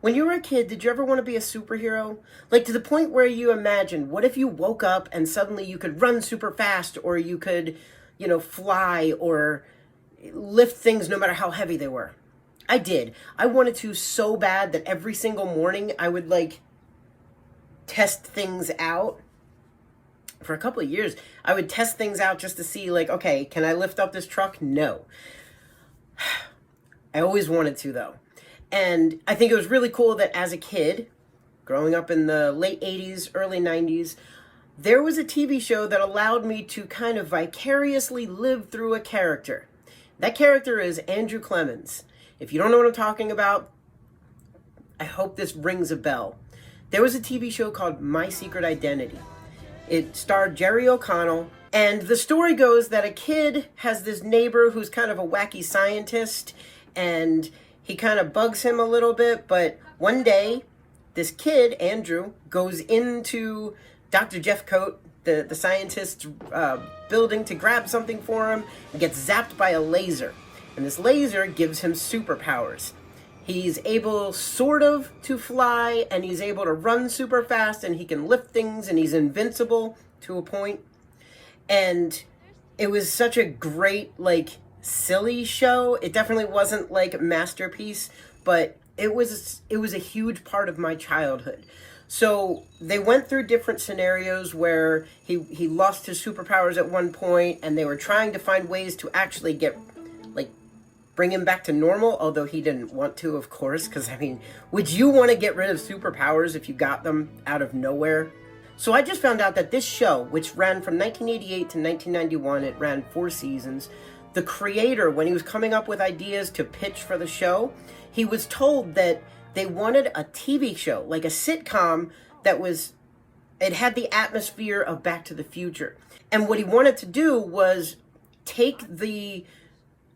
When you were a kid, did you ever want to be a superhero? Like to the point where you imagined, what if you woke up and suddenly you could run super fast, or you could, fly or lift things no matter how heavy they were? I did. I wanted to so bad that every single morning I would test things out. For a couple of years, I would test things out just to see okay, can I lift up this truck? No. I always wanted to though. And I think it was really cool that as a kid, growing up in the late 80s, early 90s, there was a TV show that allowed me to kind of vicariously live through a character. That character is Andrew Clemens. If you don't know what I'm talking about, I hope this rings a bell. There was a TV show called My Secret Identity. It starred Jerry O'Connell, and the story goes that a kid has this neighbor who's kind of a wacky scientist, and he kind of bugs him a little bit, but one day, this kid, Andrew, goes into Dr. Jeffcoat, the scientist's building to grab something for him, and gets zapped by a laser. And this laser gives him superpowers. He's able, sort of, to fly, and he's able to run super fast, and he can lift things, and he's invincible to a point. And it was such a great, silly show. It definitely wasn't a masterpiece, but it was a huge part of my childhood. So they went through different scenarios where he lost his superpowers at one point, and they were trying to find ways to actually bring him back to normal, although he didn't want to, of course, because, would you want to get rid of superpowers if you got them out of nowhere? So I just found out that this show, which ran from 1988 to 1991, it ran 4 seasons, the creator, when he was coming up with ideas to pitch for the show, he was told that they wanted a TV show, like a sitcom it had the atmosphere of Back to the Future. And what he wanted to do was take the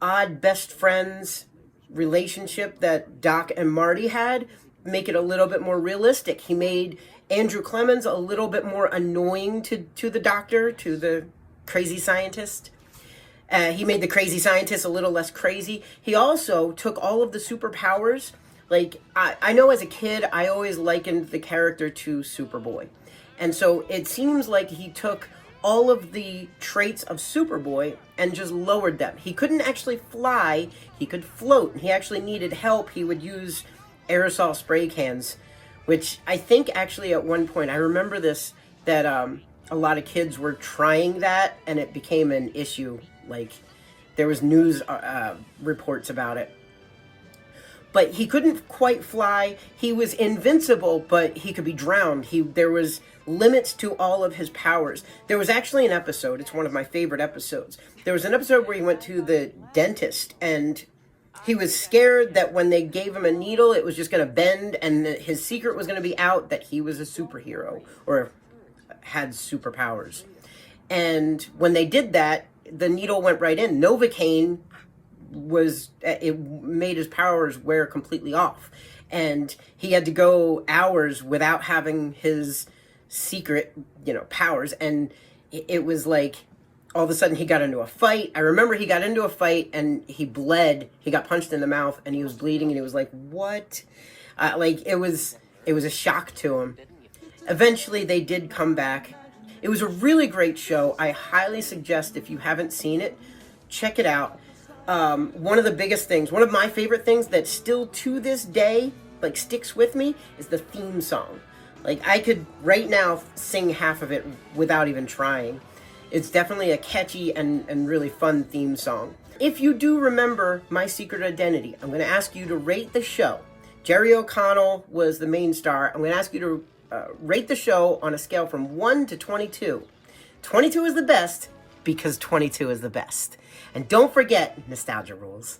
odd best friends relationship that Doc and Marty had, make it a little bit more realistic. He made Andrew Clemens a little bit more annoying to the doctor, to the crazy scientist. He made the crazy scientist a little less crazy. He also took all of the superpowers. I know as a kid, I always likened the character to Superboy. And so it seems like he took all of the traits of Superboy and just lowered them. He couldn't actually fly, he could float, and he actually needed help. He would use aerosol spray cans, which I think actually at one point, I remember this, that a lot of kids were trying that, and it became an issue. There was news reports about it. But he couldn't quite fly. He was invincible, but he could be drowned. There was limits to all of his powers. There was actually an episode, it's one of my favorite episodes. There was an episode where he went to the dentist, and he was scared that when they gave him a needle, it was just going to bend, and his secret was going to be out that he was a superhero, or had superpowers. And when they did that, the needle went right in. Novocaine it made his powers wear completely off, and he had to go hours without having his secret powers. And it was all of a sudden he got into a fight. I remember he got into a fight and he bled. He got punched in the mouth and he was bleeding, and he was like, what? It was a shock to him. Eventually they did come back. It was a really great show. I highly suggest, if you haven't seen it, check it out. One of the biggest things, one of my favorite things that still to this day, sticks with me, is the theme song. I could right now sing half of it without even trying. It's definitely a catchy and really fun theme song. If you do remember My Secret Identity, I'm going to ask you to rate the show. Jerry O'Connell was the main star. I'm going to ask you to rate the show on a scale from 1 to 22. 22 is the best, because 22 is the best. And don't forget, nostalgia rules.